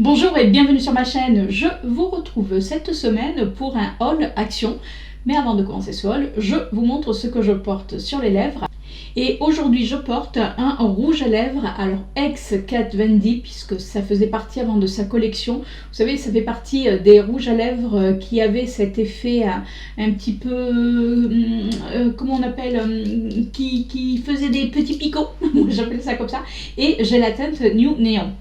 Bonjour et bienvenue sur ma chaîne, je vous retrouve cette semaine pour un haul action. Mais avant de commencer ce haul, je vous montre ce que je porte sur les lèvres. Et aujourd'hui je porte un rouge à lèvres, alors ex Kat Von D, puisque ça faisait partie avant de sa collection. Vous savez, ça fait partie des rouges à lèvres qui avaient cet effet un petit peu, comment on appelle, qui faisait des petits picots, j'appelle ça comme ça. Et j'ai la teinte New Neon.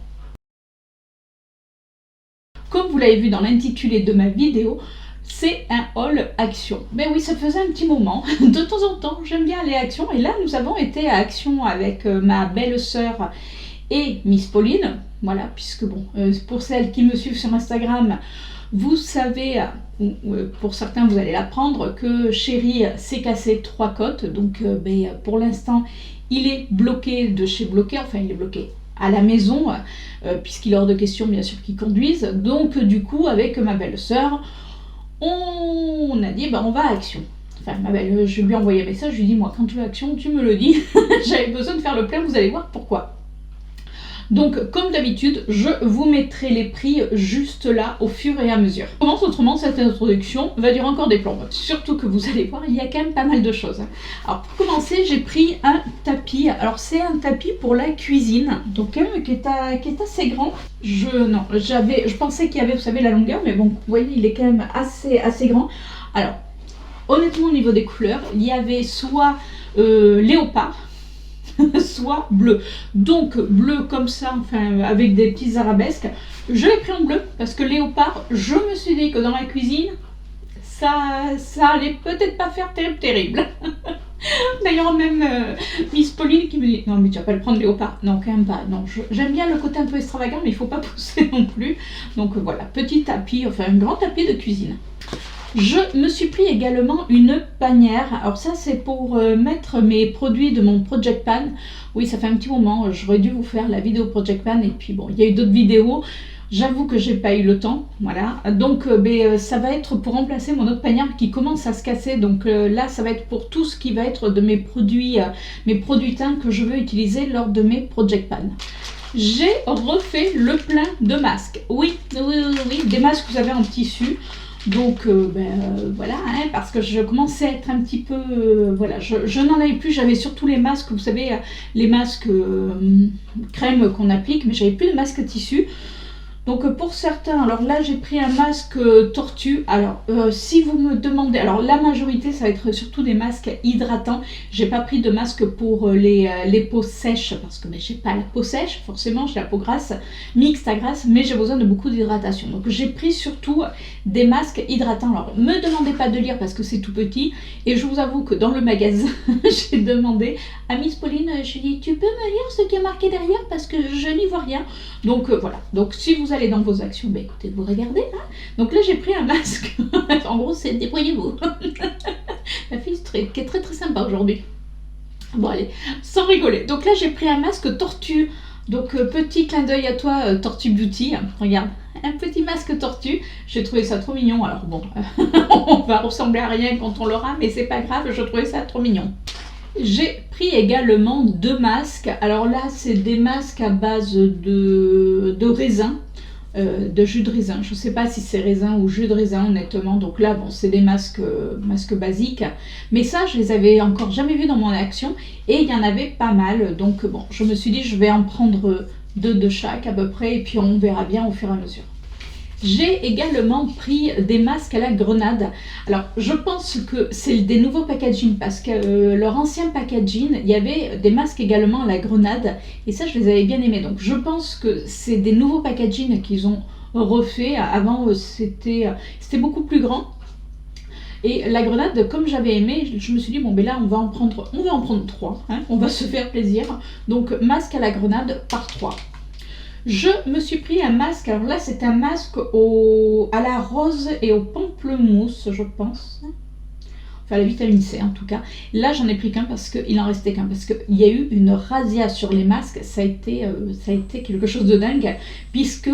Comme vous l'avez vu dans l'intitulé de ma vidéo, c'est un haul action. Mais oui, ça faisait un petit moment. De temps en temps, j'aime bien aller à Action. Et là, nous avons été à Action avec ma belle-sœur et Miss Pauline. Voilà, puisque bon, pour celles qui me suivent sur Instagram, vous savez, pour certains vous allez l'apprendre, que Chéri s'est cassé 3 côtes. Donc pour l'instant, il est bloqué de chez Bloqué. Enfin, il est bloqué à la maison, puisqu'il est hors de question bien sûr qu'il conduise. Donc du coup, avec ma belle-sœur, on a dit on va à Action. Enfin, je lui ai envoyé un message, je lui ai dit moi quand tu vas à Action, tu me le dis. J'avais besoin de faire le plein, vous allez voir pourquoi. Donc comme d'habitude, je vous mettrai les prix juste là au fur et à mesure. Autrement, cette introduction va durer encore des plombes. Surtout que vous allez voir, il y a quand même pas mal de choses. Alors pour commencer, j'ai pris un tapis. Alors c'est un tapis pour la cuisine, donc quand même qui est assez grand. Je pensais qu'il y avait, vous savez, la longueur, mais bon, vous voyez, il est quand même assez grand. Alors honnêtement, au niveau des couleurs, il y avait soit léopard, soit bleu. Donc bleu comme ça, enfin avec des petits arabesques. Je l'ai pris en bleu parce que léopard, je me suis dit que dans la cuisine, ça allait peut-être pas faire terrible. D'ailleurs même Miss Pauline qui me dit non mais tu vas pas le prendre léopard. Non quand même pas. Non, j'aime bien le côté un peu extravagant mais il faut pas pousser non plus. Donc voilà, petit tapis, enfin un grand tapis de cuisine. Je me suis pris également une panière. Alors ça c'est pour mettre mes produits de mon Project Pan. Oui, ça fait un petit moment, j'aurais dû vous faire la vidéo Project Pan et puis bon, il y a eu d'autres vidéos. J'avoue que j'ai pas eu le temps, voilà. Donc ça va être pour remplacer mon autre panière qui commence à se casser. Donc là ça va être pour tout ce qui va être de mes produits teints que je veux utiliser lors de mes Project Pan. J'ai refait le plein de masques. Oui, des masques que vous avez en tissu. Donc voilà, parce que je commençais à être un petit peu, voilà, je n'en avais plus, j'avais surtout les masques, vous savez, les masques crème qu'on applique, mais j'avais plus de masque tissu. Donc pour certains, alors là j'ai pris un masque tortue. Alors si vous me demandez, alors la majorité ça va être surtout des masques hydratants. J'ai pas pris de masque pour les peaux sèches parce que j'ai pas la peau sèche, forcément j'ai la peau grasse, mixte à grasse, mais j'ai besoin de beaucoup d'hydratation. Donc j'ai pris surtout des masques hydratants. Alors me demandez pas de lire parce que c'est tout petit et je vous avoue que dans le magasin j'ai demandé à Miss Pauline, je lui ai dit tu peux me lire ce qui est marqué derrière parce que je n'y vois rien. Donc voilà, donc si vous allez dans vos actions, écoutez, vous regardez hein. Donc là j'ai pris un masque, en gros c'est débrouillez-vous. Ma fille qui est très sympa aujourd'hui. Bon allez, sans rigoler, donc là j'ai pris un masque tortue. Donc petit clin d'œil à toi Tortue Beauty, regarde, un petit masque tortue, j'ai trouvé ça trop mignon. Alors bon, on va ressembler à rien quand on l'aura, mais c'est pas grave, je trouvais ça trop mignon. J'ai pris également 2 masques. Alors là, c'est des masques à base de raisin, de jus de raisin. Je ne sais pas si c'est raisin ou jus de raisin, honnêtement. Donc là, bon, c'est des masques basiques. Mais ça, je les avais encore jamais vus dans mon action. Et il y en avait pas mal. Donc bon, je me suis dit, je vais en prendre 2 de chaque à peu près. Et puis on verra bien au fur et à mesure. J'ai également pris des masques à la grenade. Alors je pense que c'est des nouveaux packaging parce que leur ancien packaging, il y avait des masques également à la grenade et ça je les avais bien aimés. Donc je pense que c'est des nouveaux packaging qu'ils ont refait. Avant c'était beaucoup plus grand. Et la grenade, comme j'avais aimé, je me suis dit bon ben là on va en prendre 3, hein, on va se faire plaisir. Donc masque à la grenade par 3. Je me suis pris un masque, alors là c'est un masque à la rose et au pamplemousse je pense. enfin la vitamine C en tout cas. Là j'en ai pris qu'un parce qu'il en restait qu'un, parce qu'il y a eu une razzia sur les masques, ça a été quelque chose de dingue, puisque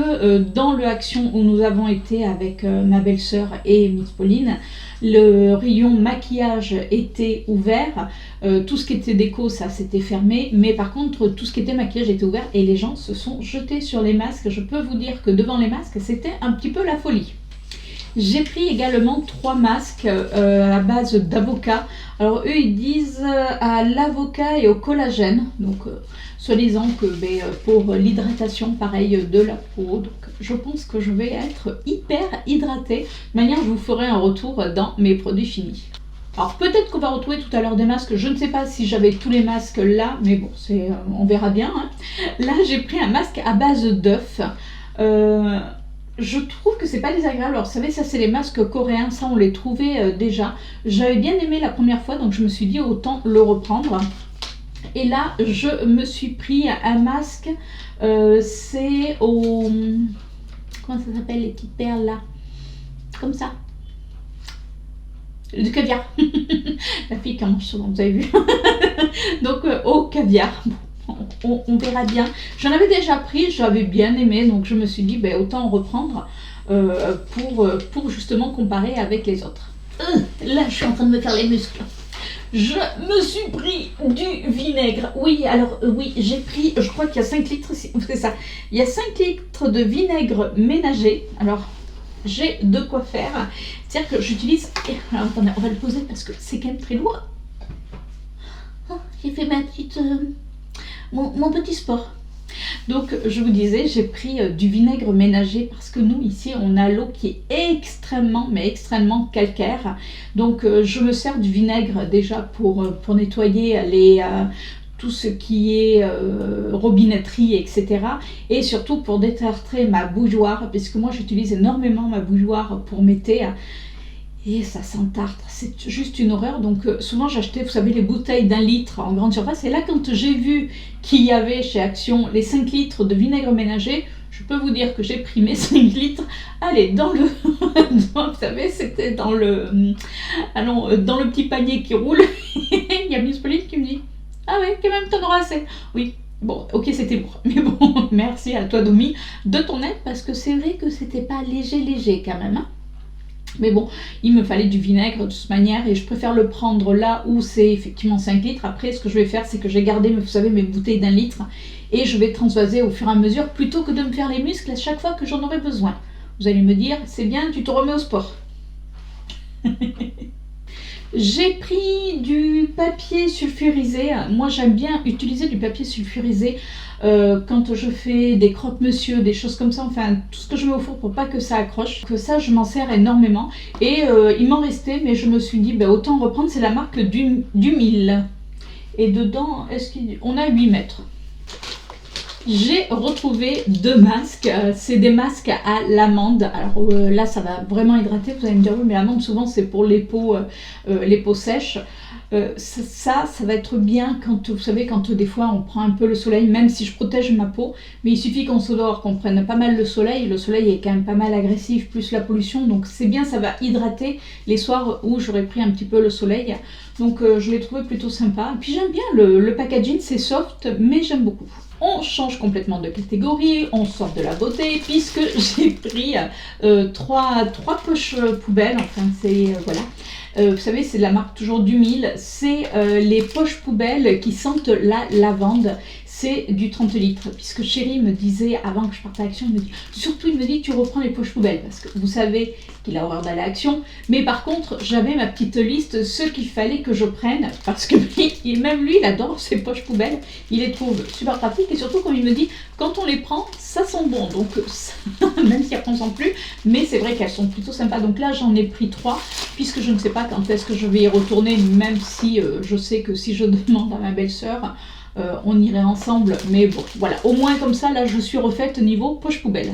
dans le Action où nous avons été avec ma belle-sœur et Miss Pauline, le rayon maquillage était ouvert, tout ce qui était déco ça s'était fermé, mais par contre tout ce qui était maquillage était ouvert et les gens se sont jetés sur les masques. Je peux vous dire que devant les masques c'était un petit peu la folie. J'ai pris également 3 masques à base d'avocat. Alors eux ils disent à l'avocat et au collagène, donc soi-disant que pour l'hydratation pareil de la peau. Donc je pense que je vais être hyper hydratée. De manière, je vous ferai un retour dans mes produits finis. Alors peut-être qu'on va retrouver tout à l'heure des masques, je ne sais pas si j'avais tous les masques là, mais bon, on verra bien. Hein. Là j'ai pris un masque à base d'œuf. Je trouve que c'est pas désagréable. Alors vous savez, ça c'est les masques coréens, ça on les trouvait déjà. J'avais bien aimé la première fois, donc je me suis dit autant le reprendre. Et là je me suis pris un masque, c'est au... Comment ça s'appelle les petites perles là? Comme ça. Du caviar. La fille qui en mange souvent, vous avez vu. Donc au caviar. On verra bien. J'en avais déjà pris, j'avais bien aimé, donc je me suis dit autant en reprendre pour justement comparer avec les autres. Là je suis en train de me faire les muscles. Je me suis pris du vinaigre. Oui, alors oui, j'ai pris, je crois qu'il y a 5 litres, c'est ça. Il y a 5 litres de vinaigre ménager. Alors j'ai de quoi faire. C'est-à-dire que j'utilise... Alors attendez, on va le poser parce que c'est quand même très lourd. Oh, j'ai fait ma petite... Mon petit sport. Donc je vous disais, j'ai pris du vinaigre ménager parce que nous ici on a l'eau qui est extrêmement mais extrêmement calcaire. Donc je me sers du vinaigre déjà pour nettoyer tout ce qui est robinetterie, etc. Et surtout pour détartrer ma bouilloire, puisque moi j'utilise énormément ma bouilloire pour m'éter. Et ça s'entartre, c'est juste une horreur. Donc souvent j'achetais, vous savez, les bouteilles d'1 litre en grande surface. Et là, quand j'ai vu qu'il y avait chez Action les 5 litres de vinaigre ménager, je peux vous dire que j'ai pris mes 5 litres. Allez, dans le... vous savez, c'était dans le... Allons, dans le petit panier qui roule. Il y a Miss Pauline qui me dit « Ah oui, quand même, t'en auras assez. » Oui. Bon, ok, c'était lourd. Mais bon, merci à toi, Domi, de ton aide, parce que c'est vrai que c'était pas léger quand même, hein. Mais bon, il me fallait du vinaigre de toute manière et je préfère le prendre là où c'est effectivement 5 litres. Après, ce que je vais faire, c'est que j'ai gardé, vous savez, mes bouteilles d'1 litre et je vais transvaser au fur et à mesure plutôt que de me faire les muscles à chaque fois que j'en aurai besoin. Vous allez me dire, c'est bien, tu te remets au sport. J'ai pris du papier sulfurisé. Moi, j'aime bien utiliser du papier sulfurisé quand je fais des croque-monsieur, des choses comme ça, enfin tout ce que je mets au four pour pas que ça accroche. Que ça, je m'en sers énormément. Et il m'en restait, mais je me suis dit, autant reprendre. C'est la marque du 1000. Et dedans, on a 8 mètres. J'ai retrouvé 2 masques, c'est des masques à l'amande. Alors là ça va vraiment hydrater, vous allez me dire oui mais l'amande souvent c'est pour les peaux sèches. Ça va être bien quand vous savez quand des fois on prend un peu le soleil, même si je protège ma peau, mais il suffit qu'on se dehors, qu'on prenne pas mal le soleil est quand même pas mal agressif, plus la pollution, donc c'est bien, ça va hydrater les soirs où j'aurais pris un petit peu le soleil, donc je l'ai trouvé plutôt sympa. Et puis j'aime bien le packaging, c'est soft mais j'aime beaucoup. On change complètement de catégorie, on sort de la beauté puisque j'ai pris 3 poches poubelles, enfin c'est voilà. Vous savez, c'est de la marque toujours du 1000, c'est les poches poubelles qui sentent la lavande. C'est du 30 litres, puisque Chéri me disait, avant que je parte à Action, il me dit tu reprends les poches poubelles, parce que vous savez qu'il a horreur d'aller à Action, mais par contre, j'avais ma petite liste, ce qu'il fallait que je prenne, parce que même lui, il adore ces poches poubelles, il les trouve super pratiques, et surtout, comme il me dit, quand on les prend, ça sent bon, donc même si après on sent plus, mais c'est vrai qu'elles sont plutôt sympas, donc là, j'en ai pris 3, puisque je ne sais pas quand est-ce que je vais y retourner, même si je sais que si je demande à ma belle-sœur, on irait ensemble, mais bon, voilà, au moins comme ça, là, je suis refaite niveau poche poubelle.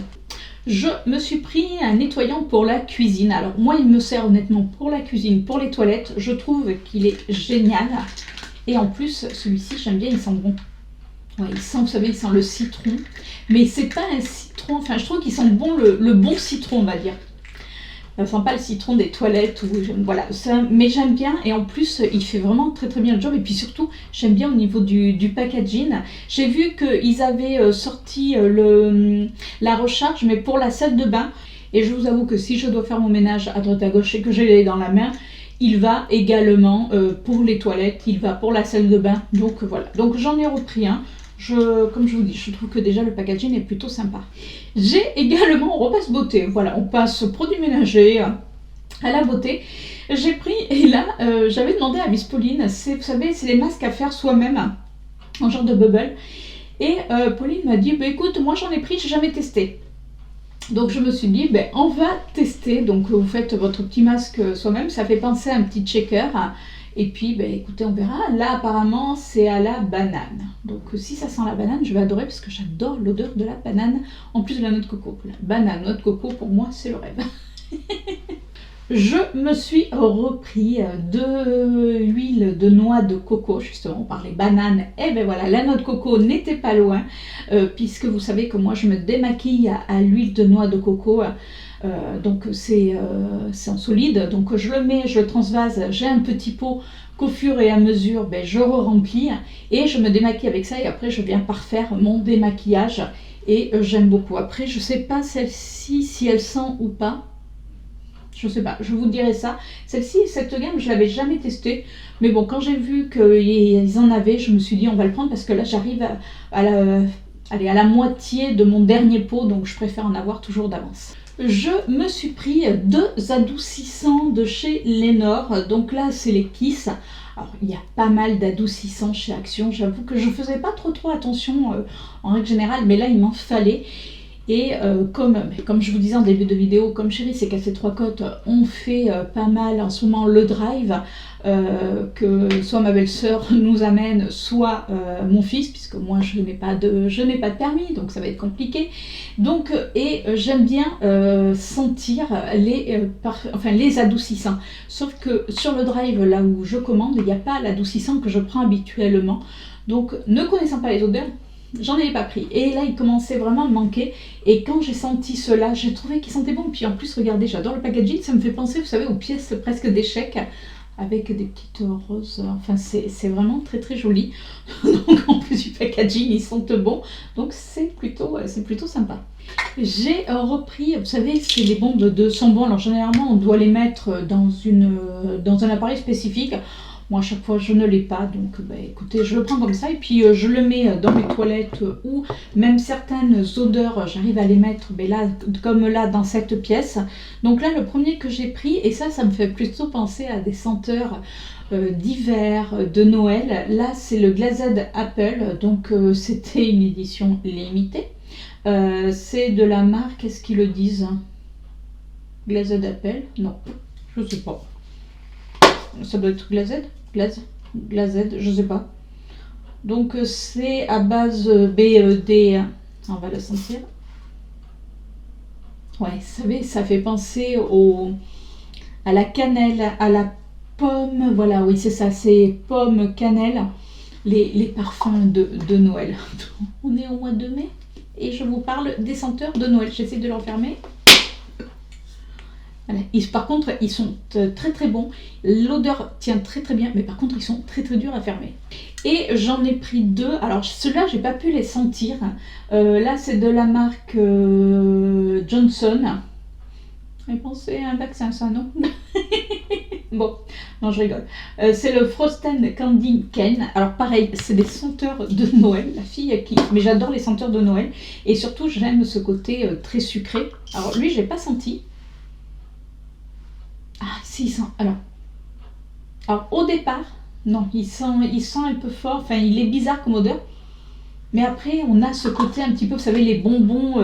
Je me suis pris un nettoyant pour la cuisine. Alors, moi, il me sert honnêtement pour la cuisine, pour les toilettes. Je trouve qu'il est génial. Et en plus, celui-ci, j'aime bien, il sent bon. Ouais, il sent, vous savez, il sent le citron. Mais c'est pas un citron, enfin, je trouve qu'il sent bon le bon citron, on va dire. Ça sent pas le citron des toilettes, ou voilà, mais j'aime bien, et en plus il fait vraiment très très bien le job, et puis surtout j'aime bien au niveau du packaging. J'ai vu qu'ils avaient sorti la recharge, mais pour la salle de bain, et je vous avoue que si je dois faire mon ménage à droite à gauche et que j'ai dans la main, il va également pour les toilettes, il va pour la salle de bain, donc voilà. Donc j'en ai repris un. Comme je vous dis, je trouve que déjà le packaging est plutôt sympa. J'ai également, on repasse beauté, voilà, on passe produits ménagers à la beauté. J'ai pris, et là, j'avais demandé à Miss Pauline, vous savez, c'est les masques à faire soi-même, en genre de bubble. Et Pauline m'a dit, bah, écoute, moi j'en ai pris, j'ai jamais testé. Donc je me suis dit, ben, on va tester. Donc vous faites votre petit masque soi-même, ça fait penser à un petit checker. Et puis, ben, écoutez, on verra. Là, apparemment, c'est à la banane. Donc, si ça sent la banane, je vais adorer parce que j'adore l'odeur de la banane, en plus de la noix de coco. La banane, noix de coco, pour moi, c'est le rêve. Je me suis repris de l'huile de noix de coco, justement, on parlait banane. Et ben voilà, la noix de coco n'était pas loin, puisque vous savez que moi, je me démaquille à l'huile de noix de coco. Donc c'est en solide, donc je le mets, je le transvase, j'ai un petit pot qu'au fur et à mesure ben, je re-remplis et je me démaquille avec ça, et après je viens parfaire mon démaquillage, et j'aime beaucoup. Après je sais pas celle-ci si elle sent ou pas, je sais pas, je vous dirai ça. Celle-ci, cette gamme, je l'avais jamais testée, mais bon, quand j'ai vu qu'ils en avaient, je me suis dit on va le prendre, parce que là j'arrive à la moitié de mon dernier pot, donc je préfère en avoir toujours d'avance. Je me suis pris 2 adoucissants de chez Lénore. Donc là, c'est les Kiss. Alors, il y a pas mal d'adoucissants chez Action. J'avoue que je ne faisais pas trop attention en règle générale, mais là, il m'en fallait. Et comme je vous disais en début de vidéo, comme Chérie s'est cassé 3 côtes, on fait pas mal en ce moment le drive, que soit ma belle-sœur nous amène, soit mon fils, puisque moi je n'ai pas de permis, donc ça va être compliqué. Donc, j'aime bien sentir les adoucissants. Sauf que sur le drive, là où je commande, il n'y a pas l'adoucissant que je prends habituellement. Donc, ne connaissant pas les odeurs, j'en avais pas pris. Et là, il commençait vraiment à me manquer. Et quand j'ai senti cela, j'ai trouvé qu'il sentait bon. Puis en plus, regardez, j'adore le packaging. Ça me fait penser, vous savez, aux pièces presque d'échecs, avec des petites roses. Enfin, c'est vraiment très très joli. Donc en plus du packaging, ils sentent bon. Donc c'est plutôt sympa. J'ai repris, vous savez, c'est les bombes de sambon. Alors généralement, on doit les mettre dans un appareil spécifique. Moi, à chaque fois, je ne l'ai pas, donc bah, écoutez, je le prends comme ça, et puis je le mets dans mes toilettes, ou même certaines odeurs, j'arrive à les mettre, mais là, comme là, dans cette pièce. Donc là, le premier que j'ai pris, et ça me fait plutôt penser à des senteurs d'hiver, de Noël. Là, c'est le Glazed Apple, donc c'était une édition limitée. C'est de la marque, est-ce qu'ils le disent? Glazed Apple? Non, je sais pas. Ça doit être Glazed, je sais pas. Donc c'est à base BED, on va le sentir. Ouais, vous savez, ça fait penser à la cannelle, à la pomme. Voilà, oui, c'est ça, c'est pomme, cannelle, les parfums de Noël. On est au mois de mai et je vous parle des senteurs de Noël. J'essaie de l'enfermer. Voilà. Par contre, ils sont très très bons. L'odeur tient très très bien, mais par contre, ils sont très très durs à fermer. Et j'en ai pris 2. Alors, ceux-là, j'ai pas pu les sentir. Là, c'est de la marque Johnson. J'ai pensé à un vaccin, ça, non? Bon, non, je rigole. C'est le Frosten Candy Cane. Alors, pareil, c'est des senteurs de Noël. La fille qui... Mais j'adore les senteurs de Noël. Et surtout, j'aime ce côté très sucré. Alors, lui, je l'ai pas senti. Ah, si, il sent. Alors, au départ, non, il sent un peu fort. Enfin, il est bizarre comme odeur. Mais après, on a ce côté un petit peu, vous savez, les bonbons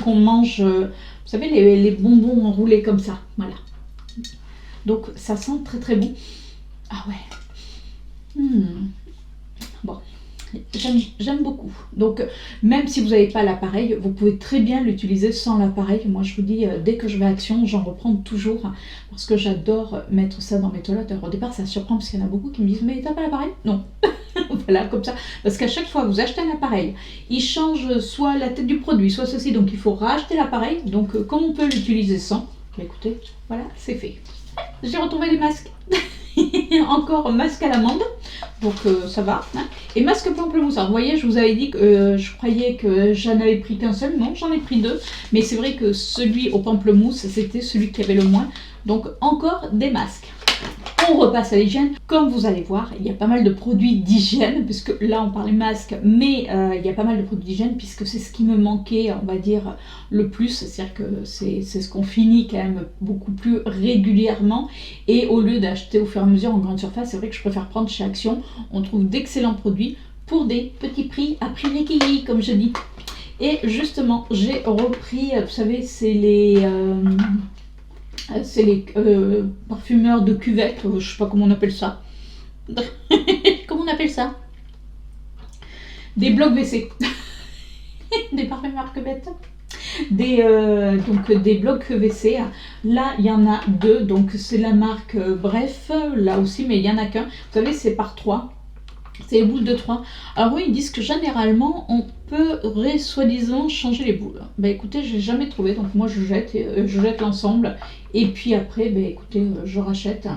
qu'on mange. Vous savez, les bonbons enroulés comme ça. Voilà. Donc, ça sent très très bon. Ah ouais. Bon. J'aime beaucoup. Donc, même si vous n'avez pas l'appareil, vous pouvez très bien l'utiliser sans l'appareil. Moi, je vous dis, dès que je vais à Action, j'en reprends toujours parce que j'adore mettre ça dans mes toilettes. Alors, au départ, ça surprend parce qu'il y en a beaucoup qui me disent « Mais t'as pas l'appareil ?» Non. Voilà, comme ça. Parce qu'à chaque fois, vous achetez un appareil, il change soit la tête du produit, soit ceci. Donc, il faut racheter l'appareil. Donc, comme on peut l'utiliser sans, Écoutez, voilà, c'est fait. J'ai retrouvé les masques. Encore masque à l'amande, donc ça va. Hein. Et masque pamplemousse. Alors vous voyez, je vous avais dit que je croyais que j'en avais pris qu'un seul. Non, j'en ai pris 2. Mais c'est vrai que celui au pamplemousse, c'était celui qui avait le moins. Donc encore des masques. On repasse à l'hygiène. Comme vous allez voir, il y a pas mal de produits d'hygiène, puisque là on parlait masque, mais il y a pas mal de produits d'hygiène, puisque c'est ce qui me manquait, on va dire, le plus. C'est-à-dire que c'est ce qu'on finit quand même beaucoup plus régulièrement. Et au lieu d'acheter au fur et à mesure en grande surface, c'est vrai que je préfère prendre chez Action. On trouve d'excellents produits pour des petits prix, à prix régulier, comme je dis. Et justement, j'ai repris, vous savez, c'est les parfumeurs de cuvette, je sais pas comment on appelle ça. Comment on appelle ça? Des blocs WC. Des parfumeurs cuvette. Donc des blocs WC. Là, il y en a 2, donc c'est la marque Bref, là aussi, mais il n'y en a qu'un. Vous savez, c'est par 3. C'est les boules de 3. Alors oui, ils disent que généralement, on peut soi-disant changer les boules. Bah écoutez, j'ai jamais trouvé, donc moi je jette l'ensemble. Et puis après, bah écoutez, je rachète.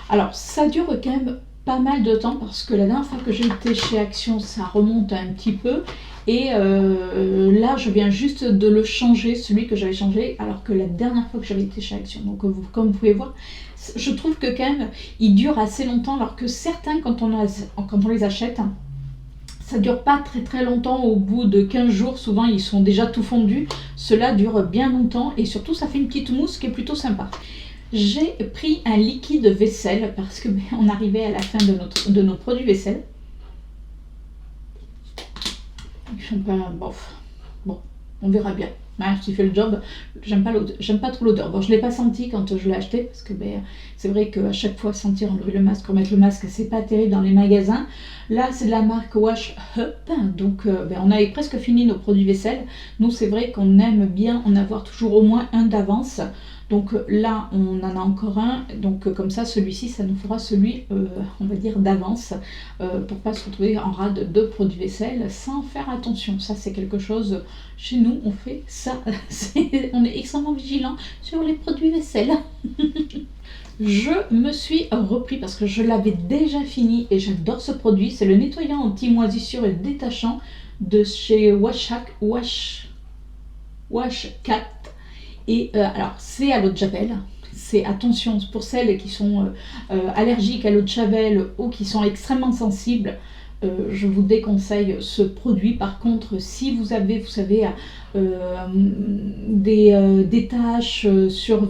Alors ça dure quand même pas mal de temps parce que la dernière fois que j'ai été chez Action, ça remonte un petit peu. Et là, je viens juste de le changer, celui que j'avais changé, alors que la dernière fois que j'avais été chez Action. Donc comme vous pouvez voir, je trouve que quand même, ils durent assez longtemps, alors que certains, quand on les achète, ça dure pas très très longtemps. Au bout de 15 jours, souvent, ils sont déjà tout fondus. Cela dure bien longtemps et surtout, ça fait une petite mousse qui est plutôt sympa. J'ai pris un liquide vaisselle parce que on arrivait à la fin de nos produits vaisselle. Ils sont pas bof. Bon, on verra bien. Ouais, s'il fait le job, j'aime pas trop l'odeur. Bon, je l'ai pas senti quand je l'ai acheté parce que c'est vrai qu'à chaque fois sentir enlever le masque, remettre le masque, c'est pas terrible dans les magasins. Là, c'est de la marque Wash Up, donc on avait presque fini nos produits vaisselle. Nous, c'est vrai qu'on aime bien en avoir toujours au moins un d'avance. Donc là, on en a encore un. Donc comme ça, celui-ci, ça nous fera celui, on va dire, d'avance pour pas se retrouver en rade de produits vaisselle sans faire attention. Ça, c'est quelque chose, chez nous, on fait ça. On est extrêmement vigilant sur les produits vaisselle. Je me suis repris parce que je l'avais déjà fini et j'adore ce produit. C'est le nettoyant anti-moisissure et détachant de chez Wash 4. Et alors, c'est à l'eau de javel. C'est attention pour celles qui sont allergiques à l'eau de javel ou qui sont extrêmement sensibles. Je vous déconseille ce produit. Par contre, si vous avez, vous savez, des taches sur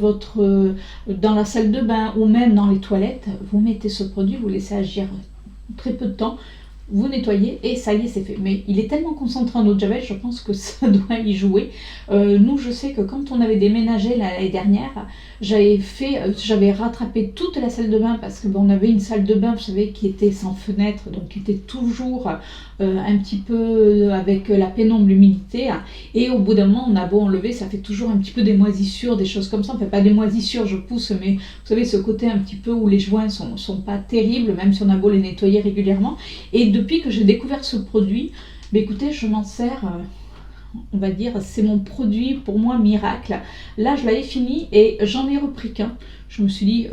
dans la salle de bain ou même dans les toilettes, vous mettez ce produit, vous laissez agir très peu de temps. Vous nettoyez et ça y est, c'est fait. Mais il est tellement concentré en eau de javel, je pense que ça doit y jouer. Nous, je sais que quand on avait déménagé l'année dernière, j'avais rattrapé toute la salle de bain parce que on avait une salle de bain, vous savez, qui était sans fenêtre, donc qui était toujours un petit peu avec la pénombre, l'humidité. Et au bout d'un moment, on a beau enlever, ça fait toujours un petit peu des moisissures, des choses comme ça. Enfin, pas des moisissures, je pousse, mais vous savez, ce côté un petit peu où les joints sont pas terribles, même si on a beau les nettoyer régulièrement. Et depuis que j'ai découvert ce produit, écoutez, je m'en sers, on va dire, c'est mon produit pour moi miracle. Là, je l'avais fini et j'en ai repris qu'un. Je me suis dit,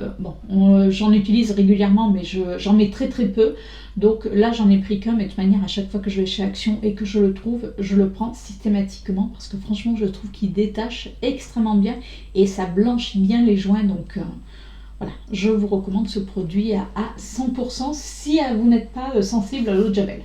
j'en utilise régulièrement, mais j'en mets très très peu. Donc là, j'en ai pris qu'un, mais de toute manière, à chaque fois que je vais chez Action et que je le trouve, je le prends systématiquement parce que franchement, je trouve qu'il détache extrêmement bien et ça blanchit bien les joints. Donc voilà, je vous recommande ce produit à 100% si vous n'êtes pas sensible à l'eau de javel.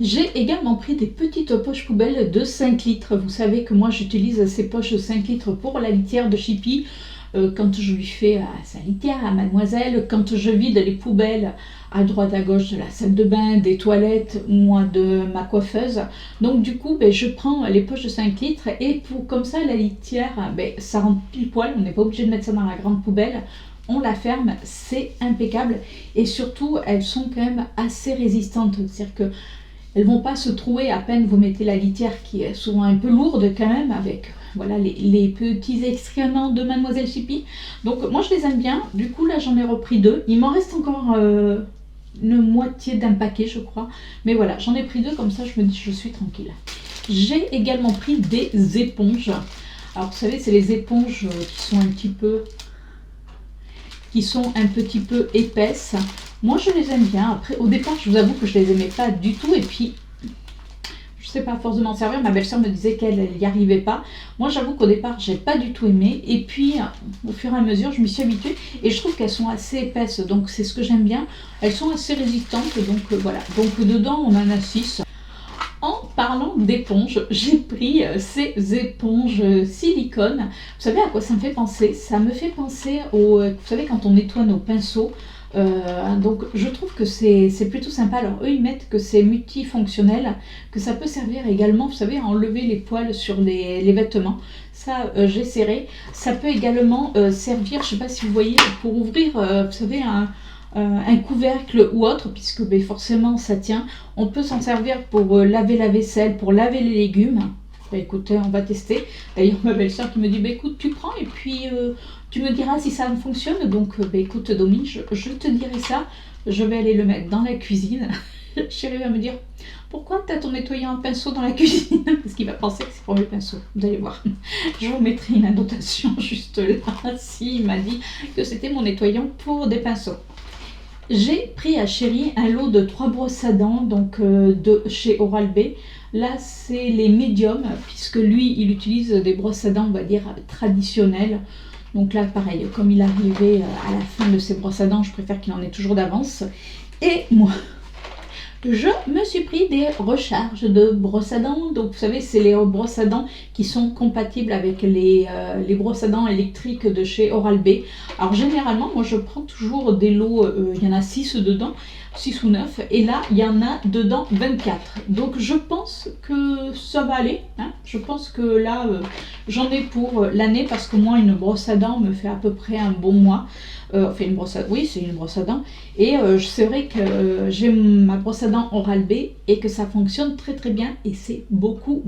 J'ai également pris des petites poches poubelles de 5 litres. Vous savez que moi j'utilise ces poches de 5 litres pour la litière de Chippy. Quand je lui fais sa litière à Mademoiselle, quand je vide les poubelles à droite à gauche de la salle de bain, des toilettes ou de ma coiffeuse. Donc du coup, je prends les poches de 5 litres et comme ça la litière, ça rentre pile poil. On n'est pas obligé de mettre ça dans la grande poubelle. On la ferme, c'est impeccable et surtout elles sont quand même assez résistantes, c'est-à-dire que elles vont pas se trouer à peine vous mettez la litière qui est souvent un peu lourde quand même avec voilà les petits excréments de Mademoiselle Chippy. Donc moi je les aime bien, du coup là j'en ai repris 2, il m'en reste encore une moitié d'un paquet je crois, mais voilà j'en ai pris 2 comme ça je me dis je suis tranquille. J'ai également pris des éponges. Alors vous savez, c'est les éponges qui sont un petit peu épaisses. Moi je les aime bien. Après au départ je vous avoue que je les aimais pas du tout, et puis je sais pas, à force de m'en servir, ma belle-sœur me disait qu'elle n'y arrivait pas. Moi j'avoue qu'au départ j'ai pas du tout aimé, et puis au fur et à mesure je m'y suis habituée, et je trouve qu'elles sont assez épaisses, donc c'est ce que j'aime bien. Elles sont assez résistantes, donc voilà. Donc dedans on en a 6. En parlant d'éponges, j'ai pris ces éponges silicone. Vous savez à quoi ça me fait penser? Ça me fait penser au, vous savez, quand on nettoie nos pinceaux. Donc je trouve que c'est plutôt sympa. Alors eux ils mettent que c'est multifonctionnel, que ça peut servir également, vous savez, à enlever les poils sur les vêtements. Ça j'essaierai. Ça peut également servir, je sais pas si vous voyez, pour ouvrir, vous savez, un couvercle ou autre, puisque ben, forcément ça tient. On peut s'en servir pour laver la vaisselle, pour laver les légumes. Bah, écoutez, on va tester. D'ailleurs, ma belle-sœur qui me dit, bah, écoute, tu prends et puis tu me diras si ça fonctionne. Donc, bah, écoute, Domi, je te dirai ça. Je vais aller le mettre dans la cuisine. Chérie va me dire, pourquoi tu as ton nettoyant à pinceau dans la cuisine? Parce qu'il va penser que c'est pour mes pinceaux. Vous allez voir. Je vous mettrai une annotation juste là. S'il m'a dit que c'était mon nettoyant pour des pinceaux. J'ai pris à Chérie un lot de 3 brosses à dents, donc de chez Oral-B. Là, c'est les médiums, puisque lui, il utilise des brosses à dents, on va dire, traditionnelles. Donc là, pareil, comme il arrivait à la fin de ses brosses à dents, je préfère qu'il en ait toujours d'avance. Et moi, je me suis pris des recharges de brosses à dents. Donc vous savez, c'est les brosses à dents qui sont compatibles avec les brosses à dents électriques de chez Oral-B. Alors généralement, moi je prends toujours des lots, il y en a 6 dedans, 6 ou 9, et là il y en a dedans 24. Donc je pense que ça va aller, hein. Je pense que là j'en ai pour l'année, parce que moi une brosse à dents me fait à peu près un bon mois. Enfin une brosse à... Oui, c'est une brosse à dents. Et c'est vrai que j'ai ma brosse à dents Oral-B et que ça fonctionne très très bien, et c'est beaucoup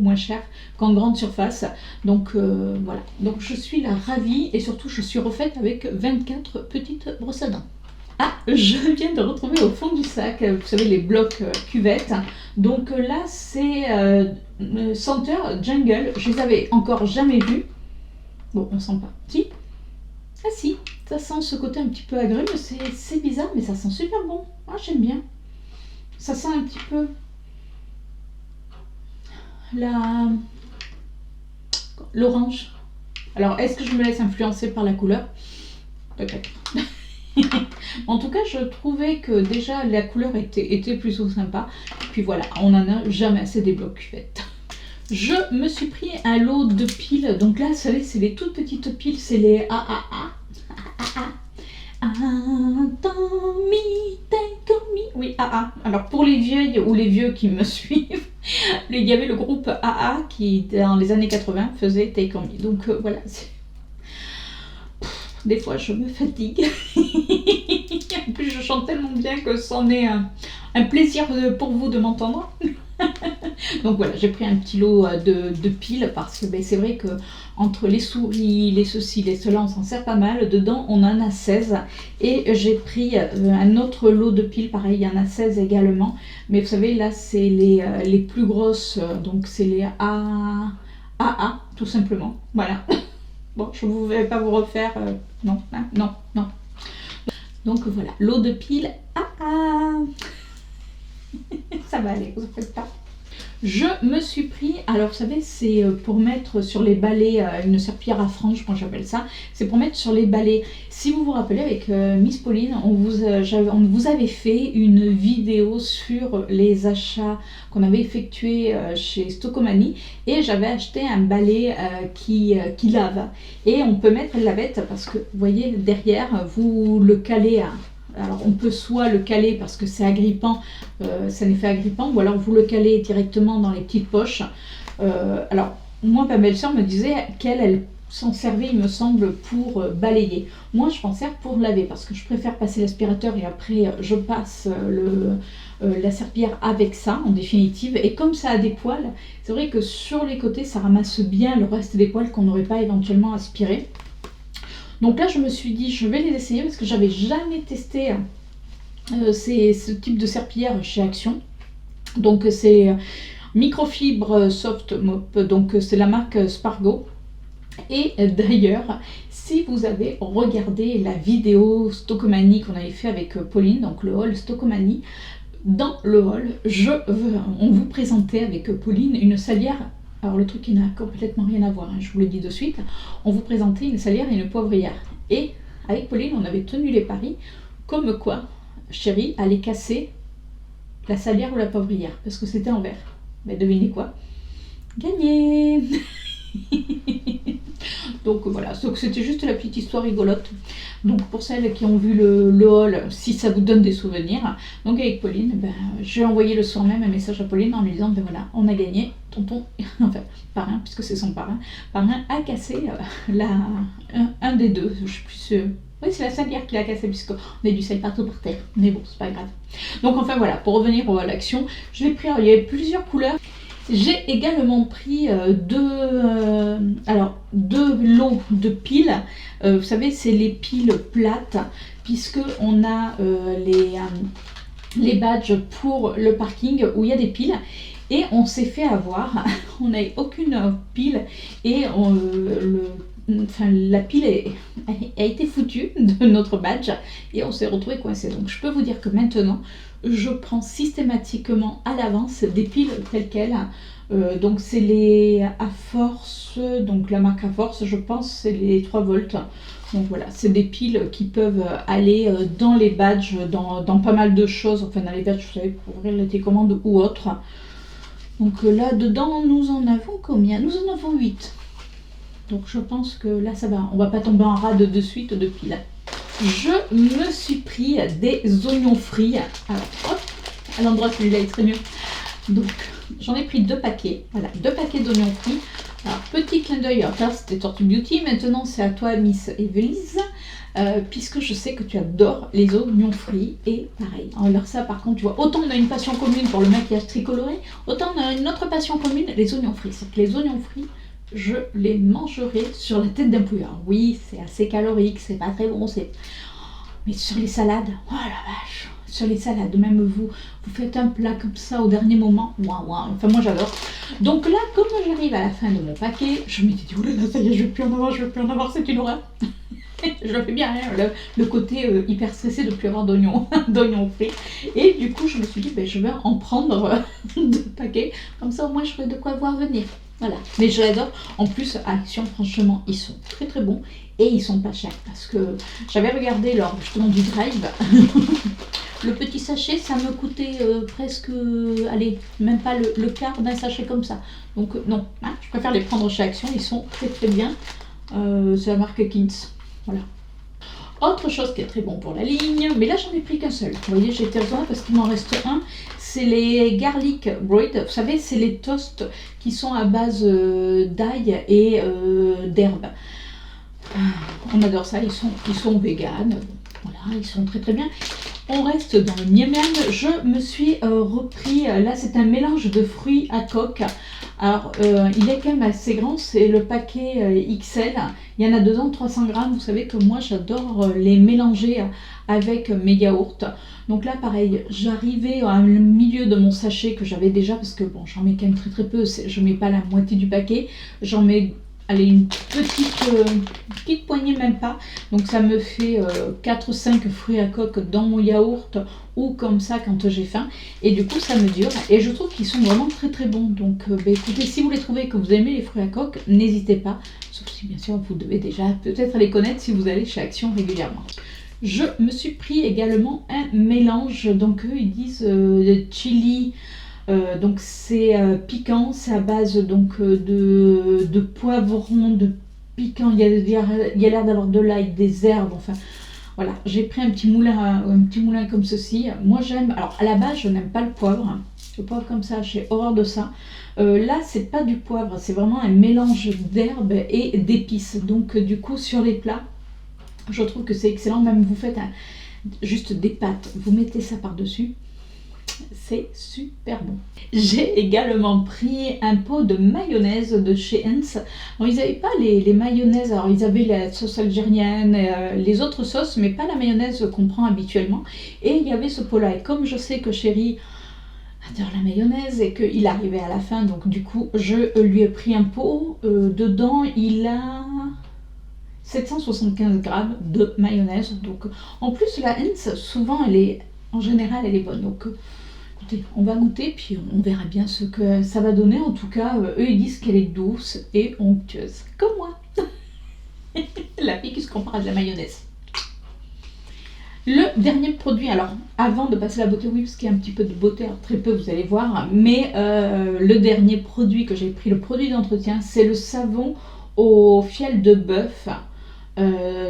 moins cher qu'en grande surface. Donc voilà, donc je suis là ravie, et surtout je suis refaite avec 24 petites brosses à dents. Ah, je viens de retrouver au fond du sac, vous savez, les blocs cuvettes. Donc là c'est senteur jungle, je les avais encore jamais vus. Bon, on sent pas. Si? Ah si, ça sent ce côté un petit peu agrume, c'est bizarre, mais ça sent super bon. Ah, j'aime bien. Ça sent un petit peu l'orange. Alors, est-ce que je me laisse influencer par la couleur? Peut-être. En tout cas, je trouvais que déjà la couleur était plutôt sympa. Puis voilà, on en a jamais assez des blocs cuvettes. Je me suis pris un lot de piles. Donc là, vous savez, c'est les toutes petites piles, c'est les AAA. Oui, AA. Alors pour les vieilles ou les vieux qui me suivent, il y avait le groupe AA qui, dans les années 80, faisait Take On Me. Donc voilà. Des fois, je me fatigue. En plus, je chante tellement bien que c'en est un plaisir pour vous de m'entendre. Donc voilà, j'ai pris un petit lot de piles, parce que ben, c'est vrai que entre les souris, les ceci, les cela, on s'en sert pas mal. Dedans, on en a 16. Et j'ai pris un autre lot de piles, pareil, il y en a 16 également. Mais vous savez, là, c'est les plus grosses, donc c'est les AA, tout simplement. Voilà. Bon, je ne vais pas vous refaire, non, hein, non. Donc voilà, lot de piles AA. Ça va aller, vous en faites pas. Je me suis pris, alors vous savez, c'est pour mettre sur les balais, une serpillière à franges, moi j'appelle ça, c'est pour mettre sur les balais. Si vous vous rappelez, avec Miss Pauline, on vous avait fait une vidéo sur les achats qu'on avait effectués chez Stocomanie, et j'avais acheté un balai qui lave. Et on peut mettre la lavette, parce que vous voyez derrière, vous le calez à... Alors on peut soit le caler parce que c'est agrippant, c'est un effet agrippant, ou alors vous le calez directement dans les petites poches. Alors moi, ma belle-sœur me disait qu'elle s'en servait, il me semble, pour balayer. Moi je m'en sers pour laver, parce que je préfère passer l'aspirateur et après je passe la serpillière avec ça en définitive. Et comme ça a des poils, c'est vrai que sur les côtés ça ramasse bien le reste des poils qu'on n'aurait pas éventuellement aspiré. Donc là, je me suis dit, je vais les essayer, parce que j'avais jamais testé ce type de serpillière chez Action. Donc c'est... microfibre soft mop, donc c'est la marque Spargo. Et d'ailleurs, si vous avez regardé la vidéo Stockomanie qu'on avait fait avec Pauline, donc le haul Stockomanie, dans le hall, on vous présentait avec Pauline une salière. Alors le truc qui n'a complètement rien à voir, hein, je vous le dis de suite. On vous présentait une salière et une poivrière. Et avec Pauline, on avait tenu les paris comme quoi Chérie allait casser la salière ou la poivrière, parce que c'était en verre. Mais devinez quoi? Gagné. Donc voilà, c'était juste la petite histoire rigolote. Donc pour celles qui ont vu le haul, si ça vous donne des souvenirs, donc avec Pauline, ben, j'ai envoyé le soir même un message à Pauline en lui disant, ben voilà, on a gagné, tonton, enfin parrain, puisque c'est son parrain a cassé un des deux, je suis plus sûre. Oui, c'est la salière qui l'a cassé, puisqu'on a du sel partout par terre, mais bon, c'est pas grave. Donc enfin voilà, pour revenir à l'action, je l'ai pris, il y avait plusieurs couleurs. J'ai également pris deux lots de piles. Vous savez, c'est les piles plates, puisque on a les badges pour le parking où il y a des piles. Et on s'est fait avoir, on n'avait aucune pile et la pile a été foutue de notre badge et on s'est retrouvé coincé. Donc je peux vous dire que maintenant, je prends systématiquement à l'avance des piles telles quelles. Donc c'est les A-Force, donc la marque A-Force, je pense, c'est les 3 volts. Donc voilà, c'est des piles qui peuvent aller dans les badges, dans pas mal de choses, enfin dans les badges, vous savez, pour ouvrir les télécommandes ou autres. Donc là, dedans, nous en avons combien? Nous en avons 8. Donc je pense que là, ça va. On va pas tomber en rade de suite de piles. Je me suis pris des oignons frits. Alors, hop, à l'endroit celui-là est très mieux. Donc, j'en ai pris 2 paquets. Voilà, 2 paquets d'oignons frits. Alors, petit clin d'œil. Alors, là, c'était Tortue Beauty. Maintenant, c'est à toi, Miss Evelise. Puisque je sais que tu adores les oignons frits. Et pareil. Alors ça, par contre, tu vois, autant on a une passion commune pour le maquillage tricoloré, autant on a une autre passion commune, les oignons frits. C'est que les oignons frits, je les mangerai sur la tête d'un poulet. Alors, oui, c'est assez calorique, c'est pas très bon, mais sur les salades, oh la vache, sur les salades, même vous faites un plat comme ça au dernier moment, waouh, enfin moi j'adore. Donc là, comme j'arrive à la fin de mon paquet, je m'étais dit, oh là là, ça y est, je vais plus en avoir, c'est une horreur. Je le fais bien, hein, le côté hyper stressé de ne plus avoir d'oignons frits. Et du coup, je me suis dit, ben, je vais en prendre 2 paquets, comme ça au moins j'aurai de quoi voir venir. Voilà, mais je l'adore. En plus, à Action, franchement, ils sont très très bons et ils sont pas chers parce que j'avais regardé lors justement du drive. Le petit sachet, ça me coûtait presque, allez, même pas le quart d'un sachet comme ça. Donc non, hein, je préfère les prendre chez Action, ils sont très très bien. C'est la marque Kins. Voilà. Autre chose qui est très bon pour la ligne, mais là j'en ai pris qu'un seul. Vous voyez, j'ai été raisonnable parce qu'il m'en reste un. C'est les garlic bread. Vous savez, c'est les toasts qui sont à base d'ail et d'herbes. On adore ça, ils sont véganes. Voilà, ils sont très très bien. On reste dans le miam miam. Je me suis repris, là c'est un mélange de fruits à coque. Alors il est quand même assez grand, c'est le paquet XL. Il y en a dedans 300 grammes. Vous savez que moi j'adore les mélanger avec mes yaourts. Donc là pareil, j'arrivais au milieu de mon sachet que j'avais déjà, parce que bon, j'en mets quand même très très peu, je mets pas la moitié du paquet, j'en mets, allez, une petite poignée, même pas. Donc ça me fait 4-5 fruits à coque dans mon yaourt ou comme ça quand j'ai faim. Et du coup ça me dure et je trouve qu'ils sont vraiment très très bons. Donc écoutez, si vous les trouvez, que vous aimez les fruits à coque, n'hésitez pas. Sauf si bien sûr vous devez déjà peut-être les connaître si vous allez chez Action régulièrement. Je me suis pris également un mélange, donc eux ils disent de chili. Donc c'est piquant, c'est à base donc de poivron, de piquant, il y a l'air d'avoir de l'ail, des herbes, enfin voilà. J'ai pris un petit moulin comme ceci. Moi j'aime, alors à la base je n'aime pas le poivre comme ça, j'ai horreur de ça. Là c'est pas du poivre, c'est vraiment un mélange d'herbes et d'épices. Donc du coup sur les plats, je trouve que c'est excellent. Même vous faites juste des pâtes, vous mettez ça par-dessus. C'est super bon. J'ai également pris un pot de mayonnaise de chez Heinz. Bon, ils n'avaient pas les mayonnaises, alors ils avaient la sauce algérienne, les autres sauces, mais pas la mayonnaise qu'on prend habituellement. Et il y avait ce pot-là. Et comme je sais que Chérie adore la mayonnaise et qu'il arrivait à la fin, donc du coup je lui ai pris un pot. Dedans il a 775 grammes de mayonnaise. Donc en plus la Heinz, souvent en général elle est bonne. Donc écoutez, on va goûter puis on verra bien ce que ça va donner. En tout cas, eux ils disent qu'elle est douce et onctueuse, comme moi. La fille qui se compare à de la mayonnaise. Le dernier produit, alors avant de passer à la beauté, oui, parce qu'il y a un petit peu de beauté, alors très peu vous allez voir, mais le dernier produit que j'ai pris, le produit d'entretien, c'est le savon au fiel de bœuf.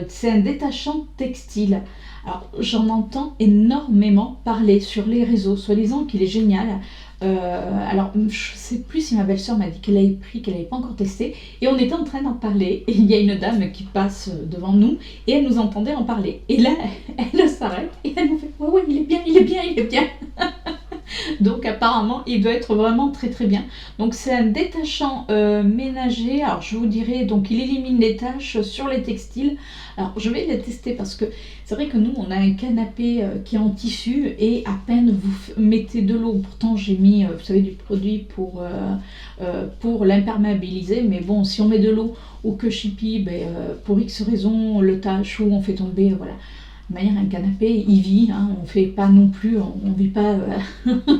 C'est un détachant textile. Alors j'en entends énormément parler sur les réseaux, soi-disant qu'il est génial. Alors je sais plus si ma belle-sœur m'a dit qu'elle avait pris, qu'elle n'avait pas encore testé, et on était en train d'en parler, et il y a une dame qui passe devant nous, et elle nous entendait en parler, et là elle s'arrête, et elle nous fait ouais ouais il est bien, il est bien, il est bien. Donc apparemment il doit être vraiment très très bien. Donc c'est un détachant ménager. Alors je vous dirais, donc il élimine les taches sur les textiles. Alors je vais le tester parce que c'est vrai que nous on a un canapé qui est en tissu, et à peine vous mettez de l'eau, pourtant j'ai mis vous savez du produit pour l'imperméabiliser, mais bon si on met de l'eau ou que chippie, pour X raison le tache ou on fait tomber, voilà. De manière, un canapé, il vit, hein, on fait pas non plus, on vit pas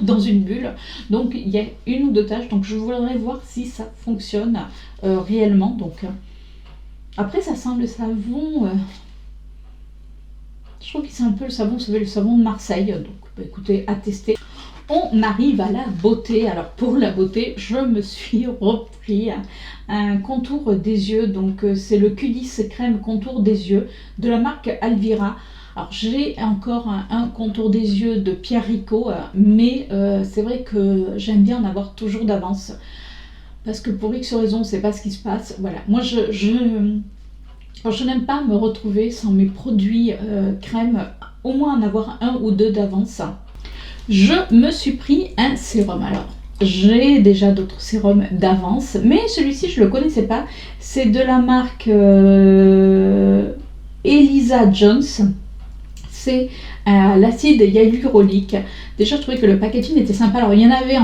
dans une bulle. Donc il y a une ou deux tâches, donc je voudrais voir si ça fonctionne réellement. Donc après ça sent le savon, je trouve qu'il sent un peu le savon, vous savez, le savon de Marseille. Donc écoutez, à tester. On arrive à la beauté. Alors pour la beauté, je me suis repris un contour des yeux. Donc c'est le Q10 crème contour des yeux de la marque Alvira. Alors j'ai encore un contour des yeux de Pierre Rico, mais c'est vrai que j'aime bien en avoir toujours d'avance. Parce que pour X raison, c'est pas ce qui se passe. Voilà, moi alors, je n'aime pas me retrouver sans mes produits crème, au moins en avoir un ou deux d'avance. Je me suis pris un sérum. Alors, j'ai déjà d'autres sérums d'avance, mais celui-ci, je ne le connaissais pas. C'est de la marque Elisa Jones. C'est l'acide hyaluronique. Déjà, je trouvais que le packaging était sympa. Alors, il y en avait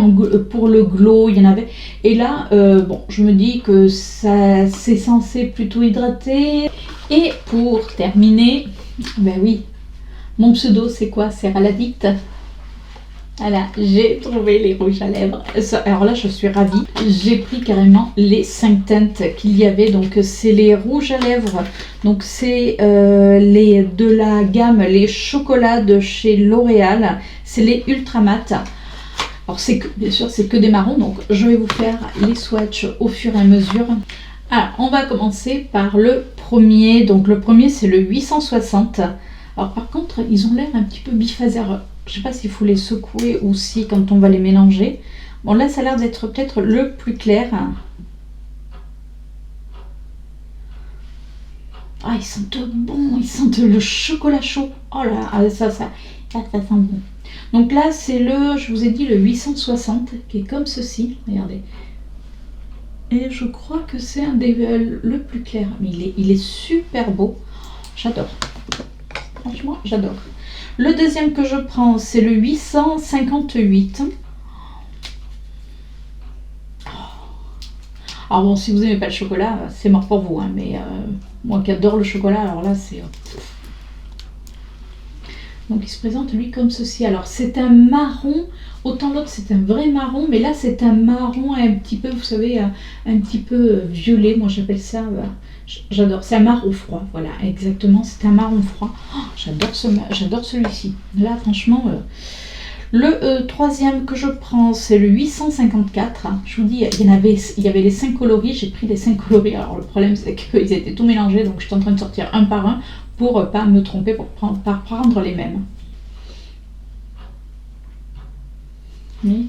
pour le glow, il y en avait. Et là, bon, je me dis que ça, c'est censé plutôt hydrater. Et pour terminer, ben oui, mon pseudo, c'est quoi? C'est Raladicte. Voilà, j'ai trouvé les rouges à lèvres. Alors là, je suis ravie. J'ai pris carrément les 5 teintes qu'il y avait. Donc, c'est les rouges à lèvres. Donc, c'est de la gamme les chocolats de chez L'Oréal. C'est les ultra mat. Alors, bien sûr, c'est que des marrons. Donc, je vais vous faire les swatchs au fur et à mesure. Alors, on va commencer par le premier. Donc, le premier, c'est le 860. Alors, par contre, ils ont l'air un petit peu biphasés. Je ne sais pas s'il faut les secouer ou si quand on va les mélanger. Bon là ça a l'air d'être peut-être le plus clair. Ah ils sentent bon, ils sentent le chocolat chaud. Oh là, ça sent bon. Donc là c'est je vous ai dit le 860 qui est comme ceci, regardez. Et je crois que c'est un des le plus clair. Mais il est super beau, j'adore. Franchement j'adore. Le deuxième que je prends, c'est le 858. Alors bon, si vous n'aimez pas le chocolat, c'est mort pour vous. Hein, mais moi qui adore le chocolat, alors là, c'est... Donc il se présente lui comme ceci. Alors c'est un marron, autant l'autre c'est un vrai marron, mais là c'est un marron un petit peu, vous savez, un petit peu violet. Moi j'appelle ça... J'adore, c'est un marron froid, voilà, exactement, c'est un marron froid. Oh, j'adore celui-ci. Là, franchement, le troisième que je prends, c'est le 854. Je vous dis, il y avait les 5 coloris, j'ai pris les 5 coloris. Alors, le problème, c'est qu'ils étaient tout mélangés, donc je suis en train de sortir un par un pour pas me tromper, pour pas prendre les mêmes. Mais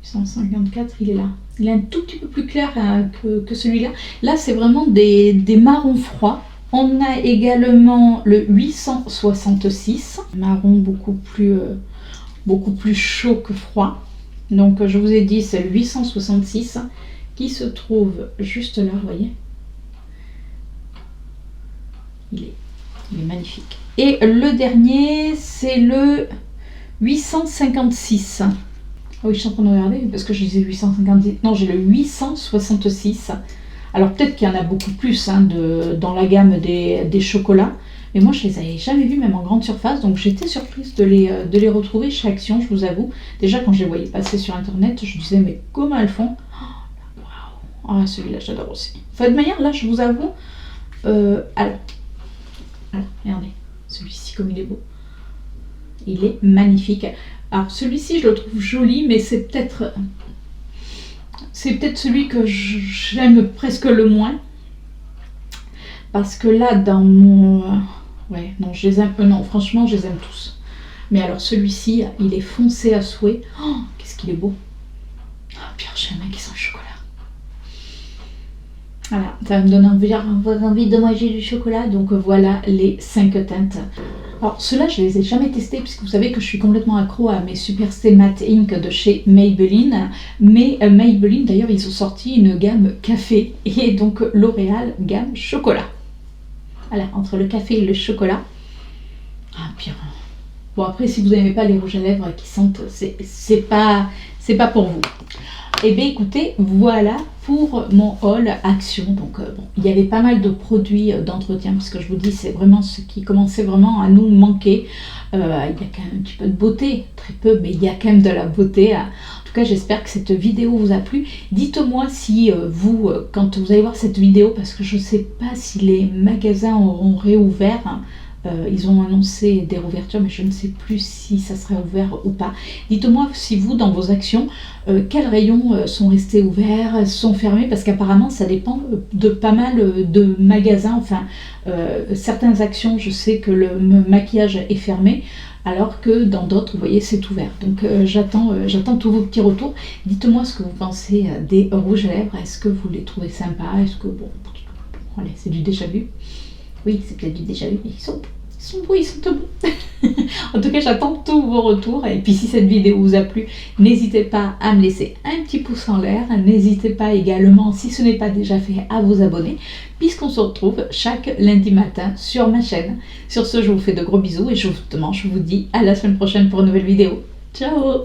854, il est là. Il est un tout petit peu plus clair que celui-là. Là, c'est vraiment des marrons froids. On a également le 866, marron beaucoup plus chaud que froid. Donc, je vous ai dit, c'est le 866 qui se trouve juste là, vous voyez. Il est magnifique. Et le dernier, c'est le 856. Ah oui, je suis en train de regarder parce que je disais 850. Non, j'ai le 866. Alors peut-être qu'il y en a beaucoup plus hein, dans la gamme des chocolats. Mais moi, je les avais jamais vus, même en grande surface. Donc j'étais surprise de les retrouver chez Action, je vous avoue. Déjà, quand je les voyais passer sur Internet, je disais, mais comment elles font? Ah, celui-là, j'adore aussi. Enfin, de manière, là, je vous avoue. Alors, regardez. Celui-ci, comme il est beau. Il est magnifique. Alors, celui-ci, je le trouve joli, mais c'est peut-être celui que j'aime presque le moins. Parce que là, dans mon... ouais, non, je les aime... non, franchement, je les aime tous. Mais alors, celui-ci, il est foncé à souhait. Oh, qu'est-ce qu'il est beau. Oh, puis j'aime bien qui sent le chocolat. Voilà, ça va me donner envie de manger du chocolat. Donc voilà les 5 teintes. Alors ceux-là, je les ai jamais testés puisque vous savez que je suis complètement accro à mes Super Stay Matte Ink de chez Maybelline. Mais Maybelline, d'ailleurs, ils ont sorti une gamme café et donc L'Oréal gamme chocolat. Voilà, entre le café et le chocolat. Ah, pire. Bon, après, si vous n'aimez pas les rouges à lèvres qui sentent, c'est pas pour vous. Et bien écoutez, voilà pour mon haul Action. Donc bon, il y avait pas mal de produits d'entretien parce que je vous dis, c'est vraiment ce qui commençait vraiment à nous manquer. Il y a quand même un petit peu de beauté, très peu, mais il y a quand même de la beauté. En tout cas, j'espère que cette vidéo vous a plu. Dites-moi si vous, quand vous allez voir cette vidéo, parce que je ne sais pas si les magasins auront réouvert, hein, ils ont annoncé des réouvertures, mais je ne sais plus si ça serait ouvert ou pas. Dites-moi si vous, dans vos actions, quels rayons sont restés ouverts, sont fermés, parce qu'apparemment, ça dépend de pas mal de magasins. Enfin, certaines actions, je sais que le maquillage est fermé, alors que dans d'autres, vous voyez, c'est ouvert. Donc j'attends tous vos petits retours. Dites-moi ce que vous pensez des rouges à lèvres. Est-ce que vous les trouvez sympas? Est-ce que, bon, allez, c'est du déjà vu. Oui, c'est peut-être du déjà vu, mais ils sont beaux, ils sont tout beaux. En tout cas, j'attends tous vos retours. Et puis, si cette vidéo vous a plu, n'hésitez pas à me laisser un petit pouce en l'air. N'hésitez pas également, si ce n'est pas déjà fait, à vous abonner, puisqu'on se retrouve chaque lundi matin sur ma chaîne. Sur ce, je vous fais de gros bisous et je vous dis à la semaine prochaine pour une nouvelle vidéo. Ciao!